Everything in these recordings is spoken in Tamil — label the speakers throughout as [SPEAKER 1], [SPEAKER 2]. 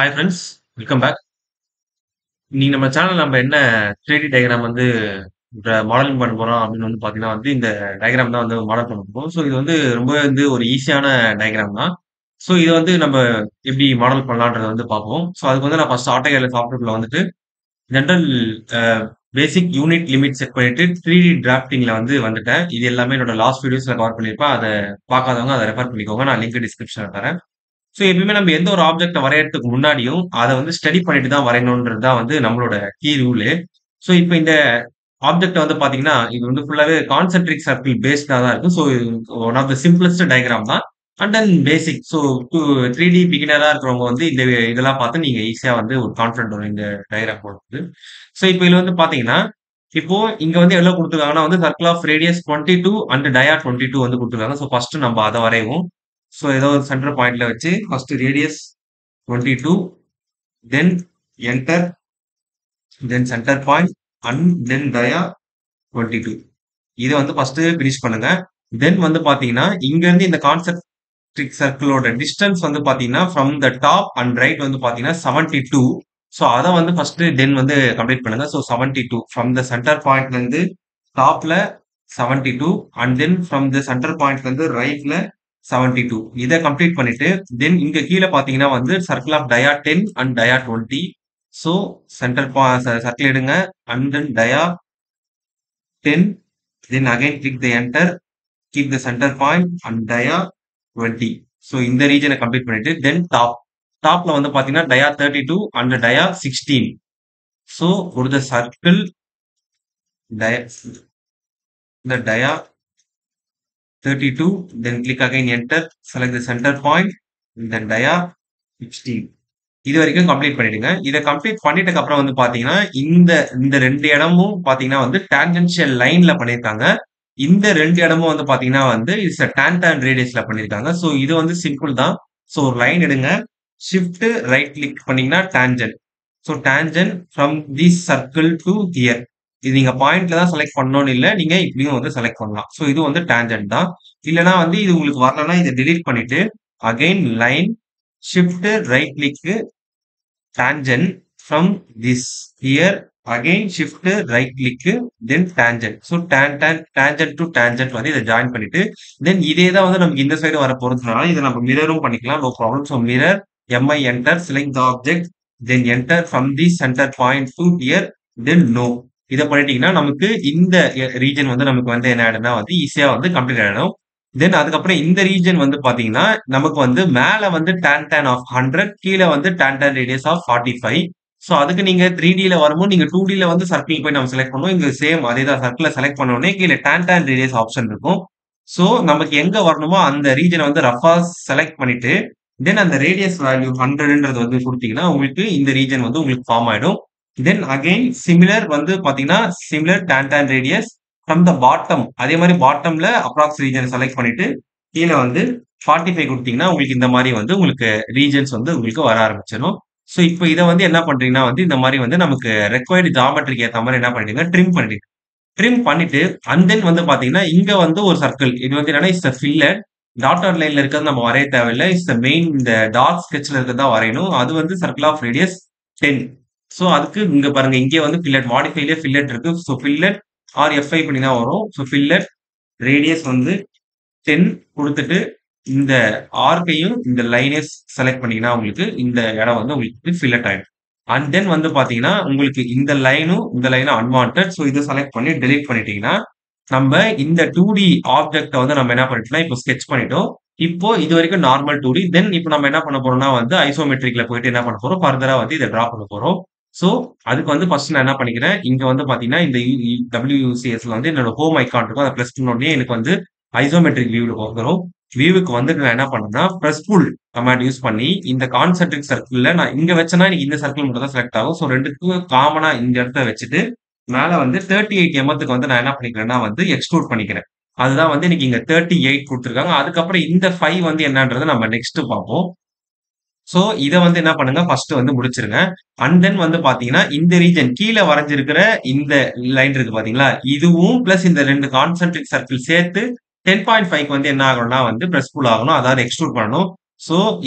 [SPEAKER 1] Hi friends, welcome back. இன்னைக்கு நம்ம சேனல்ல நம்ம என்ன 3டி டயகிராம் வந்து மாடலிங் பண்ண போறோம் அப்படின்னு வந்து பார்த்தீங்கன்னா வந்து இந்த டயகிராம் தான் வந்து மாடல் பண்ண போறோம். ஸோ இது வந்து ரொம்ப வந்து ஒரு ஈஸியான டயகிராம் தான். ஸோ இத வந்து நம்ம எப்படி மாடல் பண்ணலான்றத வந்து பார்ப்போம். ஸோ அதுக்கு வந்து நான் ஃபர்ஸ்ட் ஆட்டோகேட் சாஃப்ட்வேர்க்குள்ள வந்துட்டு ஜெனரல் அ பேசிக் யூனிட் லிமிட் செட் பண்ணிட்டு 3டி டிராஃப்டிங்ல வந்து வந்துட்டேன். இது எல்லாமே என்னோட லாஸ்ட் வீடியோஸ்ல கவர் பண்ணியிருப்பேன். அத பார்க்காதவங்க அத ரெஃபர் பண்ணிக்கோங்க. நான் லிங்க் டிஸ்கிரிப்ஷன்ல தரேன். ஸோ எப்பயுமே நம்ம எந்த ஒரு ஆப்ஜெக்ட்ட வரையறதுக்கு முன்னாடியும், அத வந்து ஸ்டடி பண்ணிட்டு தான் வரையணுன்றது தான் வந்து நம்மளோட கீ ரூலு. ஸோ இப்ப இந்த ஆப்ஜெக்ட்ட வந்து பார்த்தீங்கன்னா, இது வந்து ஃபுல்லாவே கான்சென்ட்ரிக் சர்க்கிள் பேஸ்டா தான் இருக்கு. So one of the simplest diagram தான். And then basic. ஸோ 3டி பிகினரா இருக்கிறவங்க வந்து இந்த இதெல்லாம் பார்த்து நீங்க ஈஸியா வந்து ஒரு கான்ஃபிடன்ட் வரும் இந்த டயகிராம் போடுறது. ஸோ இப்ப இதுல வந்து பார்த்தீங்கன்னா, இப்போ இங்க வந்து எவ்வளோ குடுத்துருக்காங்கன்னா வந்து சர்க்கிள் ஆஃப் ரேடியஸ் 22 அண்ட் டயா 22 வந்து குடுத்துருக்காங்க. ஸோ ஃபர்ஸ்ட் நம்ம அத வரைவோம். ஸோ ஏதோ ஒரு சென்டர் பாயிண்ட்ல வச்சு first radius 22, then enter, then centre point and then dia 22. இத வந்து ஃபர்ஸ்ட் பினிஷ் பண்ணுங்க. தென் வந்து பாத்தீங்கன்னா, இங்க இருந்து இந்த கான்சென்ட்ரிக் சர்க்கிளோட டிஸ்டன்ஸ் வந்து பாத்தீங்கன்னா, from the top and right வந்து பாத்தீங்கன்னா 72. ஸோ அத வந்து ஃபர்ஸ்ட் தென் வந்து கம்ப்ளீட் பண்ணுங்க. ஸோ 72 ஃப்ரம் த சென்டர் பாயிண்ட்ல இருந்து டாப்ல 72 and then from the centre பாயிண்ட்ல இருந்து ரைட்ல 72. இத கம்ப்ளீட் பண்ணிட்டு, தென் இங்க கீழ பாத்தீங்கன்னா வந்து circle of dia 10 and dia 20. So centre circle எடுங்க and then dia 10, then again click the enter, keep the center point and dia 20. So இந்த ரீஜனை கம்ப்ளீட் பண்ணிட்டு தென் டாப்ல வந்து பாத்தீங்கன்னா dia 32 and dia 16. So for the circle dia the dia 32, then click again enter, select the center point, then dia 16. இது வரைக்கும் கம்ப்ளீட் பண்ணிடுங்க. இத கம்ப்ளீட் பண்ணிட்டதுக்கு அப்புறம் வந்து பாத்தீங்கன்னா, இந்த இந்த 2 இடமும் பாத்தீங்கன்னா வந்து டான்ஜென்ஷியல் லைன்ல பண்ணியிருக்காங்க. இந்த 2 இடமும் வந்து பாத்தீங்கன்னா வந்து இட்ஸ் டான் ரேடியஸ்ல பண்ணியிருக்காங்க. ஸோ இது வந்து சிம்பிள் தான். ஸோ ஒரு லைன் எடுங்க. ஷிஃப்ட் ரைட் கிளிக் பண்ணீங்கன்னா tangent. So tangent from this circle to hear. இது நீங்க பாயிண்ட்ல தான் செலக்ட் பண்ணணும்னு இல்ல. நீங்க இப்படியும் வந்து செலக்ட் பண்ணலாம். ஸோ இது வந்து டான்ஜென்ட் தான். இல்லன்னா வந்து இது உங்களுக்கு வரலன்னா இத டெலீட் பண்ணிட்டு again line shift right click tangent from this here, again shift right click then tangent. So tangent to tangent வந்து இதை ஜாயின் பண்ணிட்டு then இதே தான் வந்து நமக்கு இந்த சைடு வர போறதுனால இதை நம்ம மிரரும் பண்ணிக்கலாம், no problem. So mirror mi enter, select the object, then enter from the center point to here, then no. இதை பண்ணிட்டீங்கன்னா நமக்கு இந்த ரீஜன் வந்து நமக்கு வந்து என்ன ஆயிடும்னா வந்து ஈஸியா வந்து கம்ப்ளீட் ஆயிடும். தென் அதுக்கப்புறம் இந்த ரீஜன் வந்து பாத்தீங்கன்னா நமக்கு வந்து மேல வந்து tan ஆஃப் 100, கீழே வந்து tan ரேடியஸ் ஆஃப் 45. ஸோ அதுக்கு நீங்க 3Dல வரும்போது நீங்க 2Dல வந்து சர்க்கிள் போய் நம்ம செலக்ட் பண்ணுவோம். இங்க சேம் அதே தான், சர்க்கிளை செலக்ட் பண்ண உடனே கீழே tan ரேடியஸ் ஆப்ஷன் இருக்கும். ஸோ நமக்கு எங்க வரணுமோ அந்த ரீஜனை வந்து ரஃபா செலக்ட் பண்ணிட்டு தென் அந்த ரேடியஸ் வேல்யூ 100ன்றது வந்து கொடுத்தீங்கன்னா உங்களுக்கு இந்த ரீஜன் வந்து உங்களுக்கு ஃபார்ம் ஆயிடும். தென் அகைன் சிமிலர் வந்து பாத்தீங்கன்னா similar tan radius from the bottom, அதே மாதிரி பாட்டம்ல அப்ராக்ஸ் ரீஜன் செலக்ட் பண்ணிட்டு கீழே வந்து 45 கொடுத்தீங்கன்னா உங்களுக்கு இந்த மாதிரி வந்து உங்களுக்கு ரீஜன்ஸ் வந்து உங்களுக்கு வர ஆரம்பிச்சிடும். ஸோ இப்போ இதை வந்து என்ன பண்றீங்கன்னா வந்து இந்த மாதிரி வந்து நமக்கு ரெக்வயர்டு ஜாமெட்ரிக்கு ஏற்ற மாதிரி என்ன பண்ணிட்டீங்க ட்ரிம் பண்ணிட்டீங்க. ட்ரிம் பண்ணிட்டு அண்ட் தென் வந்து பாத்தீங்கன்னா இங்க வந்து ஒரு சர்க்கிள், இது வந்து என்னன்னா இட்ஸ் ஃபில்லர். டாட்டர் லைன்ல இருக்கிறது நம்ம வரைய தேவையில்லை. இட்ஸ் மெயின் இந்த டார்க் ஸ்கெட்ச்ல இருக்கிறதா வரையணும். அது வந்து சர்க்கிள் ஆஃப் ரேடியஸ் 10. ஸோ அதுக்கு இங்க பாருங்க இங்கே வந்து ஃபில்லட் மாடிஃபைலே ஃபில்லட் இருக்கு. ஸோ ஃபில்லட் ஆர் எஃப்ஐ பண்ணி தான் வரும். ஸோ ஃபில்லட் ரேடியஸ் வந்து 10 கொடுத்துட்டு இந்த ஆர்க்கையும் இந்த லைனையும் செலக்ட் பண்ணீங்கன்னா உங்களுக்கு இந்த இடம் வந்து உங்களுக்கு ஃபில்லட் ஆயிடும். அண்ட் தென் வந்து பாத்தீங்கன்னா உங்களுக்கு இந்த லைனும் இந்த லைனும் அன்வான்டட். ஸோ இதை செலக்ட் பண்ணி டெலீட் பண்ணிட்டீங்கன்னா நம்ம இந்த 2டி ஆப்ஜெக்ட வந்து நம்ம என்ன பண்ணிட்டோம்னா இப்போ ஸ்கெட்ச் பண்ணிட்டோம். இப்போ இது வரைக்கும் நார்மல் 2டி. தென் இப்போ நம்ம என்ன பண்ண போறோம்னா வந்து ஐசோமெட்ரிக்ல போயிட்டு என்ன பண்ண போறோம், ஃபர்தரா வந்து இதை டிரா பண்ண போறோம். சோ அதுக்கு வந்து ஃபர்ஸ்ட் நான் என்ன பண்ணிக்கிறேன், இங்க வந்து பாத்தீங்கன்னா இந்த WCSல வந்து என்னோட ஹோம் ஐகான் இருக்கும். அதை பிரஸ் பண்ண உடனே எனக்கு வந்து ஐசோமெட்ரிக் வியூல வந்துரும். வியூவுக்கு வந்துட்டு நான் என்ன பண்ணேன்னா பிரஸ் புல் கமாண்ட் யூஸ் பண்ணி இந்த கான்சென்ட்ரிக் சர்க்கிள்ல நான் இங்க வச்சேன்னா எனக்கு இந்த சர்க்கிள் மட்டும் தான் செலக்ட் ஆகும். ஸோ ரெண்டுக்கும் காமனா இந்த இடத்த வச்சுட்டு மேல வந்து 38 எம்எத்துக்கு வந்து நான் என்ன பண்ணிக்கிறேன்னா வந்து எக்ஸ்ட்ரூட் பண்ணிக்கிறேன். அதுதான் வந்து எனக்கு இங்க 38 கொடுத்துருக்காங்க. அதுக்கப்புறம் இந்த 5 வந்து என்னன்றதை நம்ம நெக்ஸ்ட் பார்ப்போம். சோ இத வந்து என்ன பண்ணுங்க ஃபர்ஸ்ட் வந்து முடிச்சிருங்க. அண்ட் தென் வந்து பாத்தீங்கன்னா இந்த ரீஜன் கீழே வரைஞ்சிருக்கிற இந்த லைன் இருக்கு பாத்தீங்களா, இதுவும் பிளஸ் இந்த 2 கான்சென்ட்ரிக் சர்க்கிள் சேர்த்து 10.5க்கு வந்து என்ன ஆகணும்னா வந்து பிரஸ் புல் ஆகணும், அதாவது எக்ஸ்ட்ரூட் பண்ணணும். ஸோ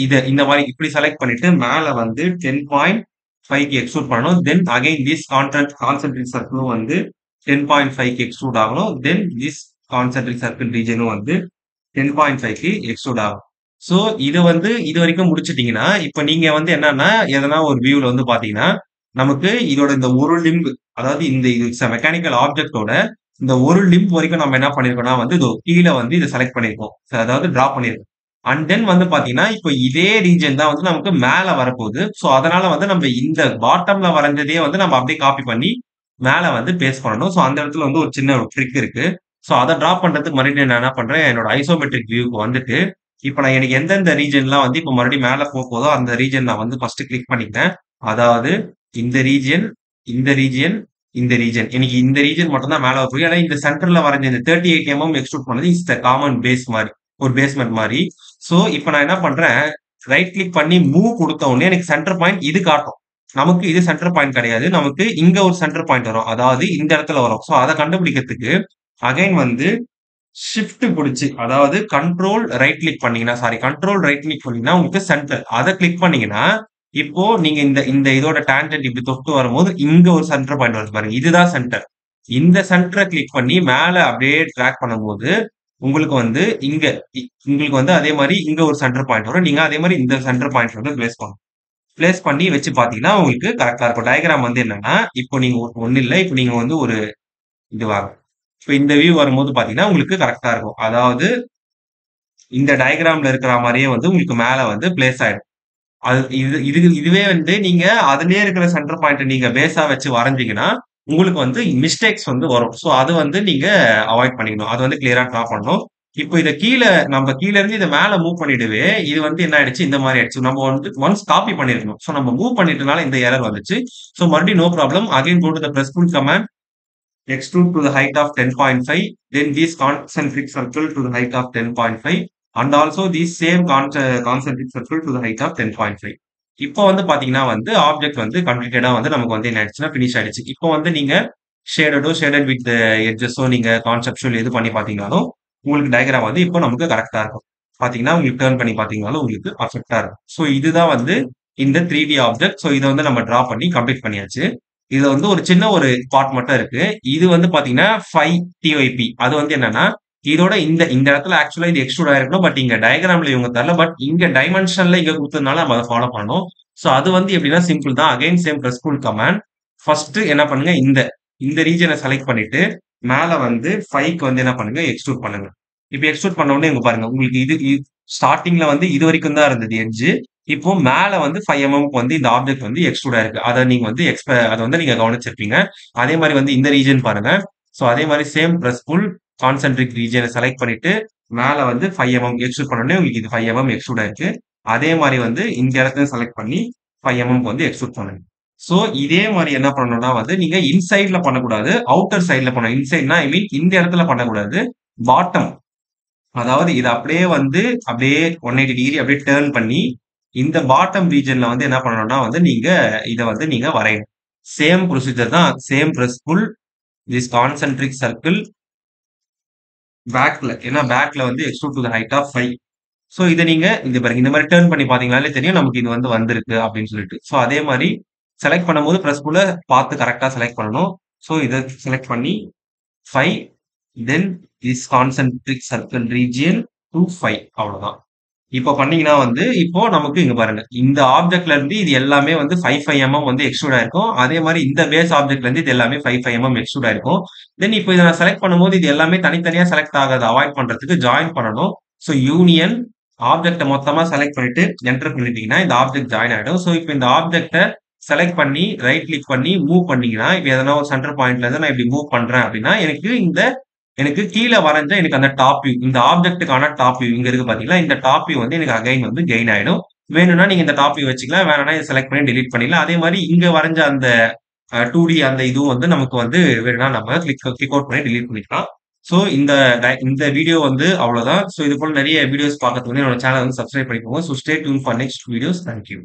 [SPEAKER 1] இந்த மாதிரி இப்படி செலக்ட் பண்ணிட்டு மேல வந்து 10.5க்கு எக்ஸ்ட்ரூட் பண்ணணும். தென் அகைன் திஸ் கான்சென்ட்ரிக் சர்க்கிளும் வந்து 10.5க்கு எக்ஸ்ட்ரூட் ஆகணும். தென் திஸ் கான்சென்ட்ரிக் சர்க்கிள் ரீஜனும் வந்து 10.5க்கு எக்ஸ்ட்ரூட் ஆகும். ஸோ இது வந்து இது வரைக்கும் முடிச்சிட்டீங்கன்னா, இப்ப நீங்க வந்து என்னன்னா, எதனா ஒரு வியூல வந்து பாத்தீங்கன்னா, நமக்கு இதோட இந்த ஒரு லிம்ப், அதாவது இந்த இது மெக்கானிக்கல் ஆப்ஜெக்ட்டோட இந்த ஒரு லிம்ப் வரைக்கும் நம்ம என்ன பண்ணியிருக்கோம்னா வந்து, இதோ கீழ வந்து இத செலக்ட் பண்ணியிருக்கோம். அதாவது டிரா பண்ணியிருக்கோம். அண்ட் தென் வந்து பாத்தீங்கன்னா, இப்ப இதே ரீஜன் தான் வந்து நமக்கு மேல வரப்போகுது. ஸோ அதனால வந்து நம்ம இந்த பாட்டம்ல வரைஞ்சதையே வந்து நம்ம அப்படியே காப்பி பண்ணி மேல வந்து பேஸ்ட் பண்ணணும். ஸோ அந்த இடத்துல வந்து ஒரு சின்ன ஒரு ட்ரிக் இருக்கு. ஸோ அத டிரா பண்றதுக்கு மறுபடியும் நான் என்ன பண்றேன், என்னோட ஐசோமெட்ரிக் வியூக்கு வந்துட்டு, இப்ப நான் எனக்கு எந்தெந்த ரீஜன்லாம் வந்து இப்ப மறுபடியும் மேல போதோ அந்த ரீஜன் நான் வந்து ஃபர்ஸ்ட் கிளிக் பண்ணிக்கிறேன். அதாவது இந்த ரீஜியன், இந்த ரீஜியன், இந்த ரீஜன். எனக்கு இந்த ரீஜன் மட்டும் தான் மேல வரப்போகுது. ஏன்னா இந்த சென்டர்ல வரைஞ்ச இந்த 38 எக்ஸ்ட்ரூட் பண்ணது இஸ் த காமன் பேஸ் மாரி. ஒரு பேஸ்மெண்ட் மாரி. ஸோ இப்ப நான் என்ன பண்றேன், ரைட் கிளிக் பண்ணி மூவ் குடுத்த உடனே எனக்கு சென்டர் பாயிண்ட் இது காட்டும். நமக்கு இது சென்டர் பாயிண்ட் கிடையாது. நமக்கு இங்க ஒரு சென்டர் பாயிண்ட் வரும். அதாவது இந்த இடத்துல வரும். ஸோ அத கண்டுபிடிக்கிறதுக்கு அகைன் வந்து ஷிஃப்ட் புடிச்சு, அதாவது கண்ட்ரோல் ரைட் கிளிக் பண்ணீங்கன்னா உங்களுக்கு சென்டர். அத கிளிக் பண்ணீங்கன்னா, இப்போ நீங்க இந்த இந்த இதோட டான்ஜென்ட் இப்படி தொட்டு வரும்போது இங்க ஒரு சென்டர் பாயிண்ட் வருது பாருங்க. இதுதான் சென்டர். இந்த சென்டர கிளிக் பண்ணி மேல அப்படியே டிராக் பண்ணும்போது, உங்களுக்கு வந்து இங்க உங்களுக்கு வந்து அதே மாரி இங்க ஒரு சென்டர் பாயிண்ட் வரும். நீங்க அதே மாரி இந்த சென்டர் பாயிண்ட் வந்து பிளேஸ் பண்ணணும். பிளேஸ் பண்ணி வச்சு பார்த்தீங்கன்னா, உங்களுக்கு கரெக்ட்டா இருக்கும். டயகிராம் வந்து என்னன்னா, இப்போ நீங்க ஒண்ணும் இல்ல. இப்ப நீங்க வந்து ஒரு இதுவா இப்ப இந்த வியூ வரும்போது பார்த்தீங்கன்னா, உங்களுக்கு கரெக்ட்டா இருக்கும். அதாவது இந்த டயகிராம்ல இருக்கிற மாரியே வந்து உங்களுக்கு மேல வந்து பிளேஸ் ஆயிடும். அது இதுவே வந்து நீங்க அதிலேயே இருக்கிற சென்டர் பாயிண்ட் நீங்க பேஸா வச்சு வரைஞ்சீங்கன்னா, உங்களுக்கு வந்து மிஸ்டேக்ஸ் வந்து வரும். ஸோ அது வந்து நீங்க அவாய்ட் பண்ணிக்கணும். அது வந்து கிளியரா டிரா பண்ணணும். இப்போ இத நம்ம கீழ இருந்து இத மேல மூவ் பண்ணிடவே, இது வந்து என்ன ஆயிடுச்சு, இந்த மாரி ஆயிடுச்சு. நம்ம வந்து ஒன்ஸ் காப்பி பண்ணியிருக்கணும். ஸோ நம்ம மூவ் பண்ணிட்டனால இந்த எரர் வந்துச்சு. ஸோ மறுபடியும் no problem. Again go to the press pull command. Extrude to the height of 10.5, then these concentric circle to the height of 10.5, and also these same concentric circle to the height of 10.5. இப்போ வந்து பாத்தீங்கன்னா வந்து ஆப்ஜெக்ட் வந்து கம்ப்ளீட்டடா வந்து நமக்கு வந்து என்ன ஆயிடுச்சுன்னா ஃபினிஷ் ஆயிடுச்சு. இப்போ வந்து நீங்க ஷேடட் வித் எட்ஜஸோ நீங்க கான்செப்சுவல் எது பண்ணி பாத்தீங்கனாலும் உங்களுக்கு டயகிராம் வந்து இப்போ நமக்கு கரெக்டா இருக்கும். பாத்தீங்கன்னா உங்களுக்கு டர்ன் பண்ணி பாத்தீங்கனாலும் உங்களுக்கு பர்ஃபெக்ட்டா இருக்கும். ஸோ இதுதான் வந்து இந்த 3D ஆப்ஜெக்ட். ஸோ இதை வந்து நம்ம டிரா பண்ணி கம்ப்ளீட் பண்ணியாச்சு. இதுல வந்து ஒரு சின்ன ஒரு பார்ட் மட்டும் இருக்கு. இது வந்து பாத்தீங்கன்னா 5 டிஒய்பி. அது வந்து என்னன்னா, இதோட இந்த இந்த இடத்துல ஆக்சுவலா இது எக்ஸ்ட்ரூட் ஆயிருக்கணும். பட் இங்க டயகிராம்ல இவங்க தரல. பட் இங்க டைமென்ஷன்ல இங்க குடுத்ததுனால நம்ம அத ஃபாலோ பண்ணணும். சோ அது வந்து எப்படின்னா சிம்பிள் தான். Again same press pull command. First என்ன பண்ணுங்க, இந்த இந்த ரீஜன செலக்ட் பண்ணிட்டு, மேல வந்து 5க்கு வந்து என்ன பண்ணுங்க, எக்ஸ்ட்ரூட் பண்ணுங்க. இப்ப எக்ஸ்ட்ரூட் பண்ண உடனே இங்க பாருங்க. உங்களுக்கு ஸ்டார்ட்டிங்ல வந்து இது வரைக்கும் தான் இருந்தது எட்ஜ். இப்போ மேல வந்து 5 எம்எம்க்கு வந்து இந்த ஆப்ஜெக்ட் வந்து எக்ஸ்ட்ரூட் ஆயிருக்கு. அத நீங்க வந்து அத வந்து நீங்க கவனிச்சிருப்பீங்க. அதே மாரி வந்து இந்த ரீஜன் பாருங்க. சோ அதே மாரி சேம் பிரஸ் புல் கான்சென்ட்ரிக் ரீஜன செலக்ட் பண்ணிட்டு, மேல வந்து 5 எம்எம் எக்ஸ்ட்ரூட் பண்ண உடனே உங்களுக்கு இது 5 எம்எம் எக்ஸ்ட்ரூட் ஆயிருக்கு. அதே மாரி வந்து இந்த இடத்தையும் செலக்ட் பண்ணி 5 எம்எம்க்கு வந்து எக்ஸ்ட்ரூட் பண்ணுங்க. சோ இதே மாரி என்ன பண்ணணும்னா வந்து நீங்க இன்சைட்ல பண்ணக்கூடாது. அவுட்டர் சைட்ல பண்ணணும். இன்சைட்னா ஐ மீன் இந்த இடத்துல பண்ணக்கூடாது. பாட்டம், அதாவது இத அப்படியே வந்து அப்படியே 180 டிகிரி அப்படியே டர்ன் பண்ணி, இந்த பாட்டம் ரீஜன்ல வந்து என்ன பண்ணணும்னா வந்து நீங்க இத வந்து நீங்க வரையணும். சேம் ப்ரொசீஜர் தான். Same press pull this concentric circle பேக்ல. ஏன்னா பேக்ல வந்து extrude to the height of 5. So இத நீங்க இந்த பாருங்க. இந்த மாரி டர்ன் பண்ணி பார்த்தீங்கனாலே தெரியும் நமக்கு இது வந்து வந்திருக்கு அப்படின்னு சொல்லிட்டு. சோ அதே மாரி செலக்ட் பண்ணும்போது பிரஸ் புல்ல பார்த்து கரெக்ட்டா செலக்ட் பண்ணணும். சோ இத செலக்ட் பண்ணி 5, then this concentric circle region to 5 அவ்வளவுதான். இப்போ பண்ணீங்கன்னா வந்து இப்போ நமக்கு இங்க பாருங்க. இந்த ஆப்ஜெக்ட்ல இருந்து இது எல்லாமே வந்து 5 எம்எம் வந்து எக்ஸ்ட்ரூட் ஆயிருக்கும். அதே மாரி இந்த பேஸ் ஆப்ஜெக்ட்ல இருந்து இது எல்லாமே 5 எம்எம் எக்ஸ்ட்ரூட் ஆயிருக்கும். தென் இப்போ இத நான் செலக்ட் பண்ணும்போது இது எல்லாமே தனித்தனியா செலக்ட் ஆகாத அவாய்ட் பண்றதுக்கு ஜாயின் பண்ணணும். சோ யூனியன் ஆப்ஜெக்ட்ட மொத்தமா செலக்ட் பண்ணிட்டு என்டர் பண்ணிட்டீங்கன்னா இந்த ஆப்ஜெக்ட் ஜாயின் ஆயிடும். சோ இப்போ இந்த ஆப்ஜெக்ட்ட செலக்ட் பண்ணி ரைட் கிளிக் பண்ணி மூவ் பண்ணீங்கன்னா, இப்ப எதனா ஒரு சென்டர் பாயிண்ட்ல இருந்து நான் இப்படி மூவ் பண்றேன் அப்படின்னா, எனக்கு கீழ வரைஞ்ச எனக்கு அந்த டாப் வியூ, இந்த ஆப்ஜெக்ட்டுக்கான டாப் வியூ இங்க இருக்கு பாத்தீங்களா? இந்த டாப் வியூ வந்து எனக்கு அகைன் வந்து கெயின் ஆயிடும். வேணும்னா நீங்க இந்த டாப் வியூ வச்சுக்கலாம். வேணும்னா இத செலக்ட் பண்ணி டெலீட் பண்ணிடலாம். அதே மாரி இங்க வரைஞ்ச அந்த 2டி அந்த இதுவும் வந்து நமக்கு வந்து வேணும்னா நம்ம கிளிக் அவுட் பண்ணி டெலீட் பண்ணிக்கலாம். சோ இந்த வீடியோ வந்து அவ்வளவுதான். சோ இது போல நெறைய வீடியோஸ் பார்க்கறதுக்கு வந்து என்னோட சேனல் வந்து சப்ஸ்கிரைப் பண்ணிக்கோங்க. So stay tune for next videos. Thank you.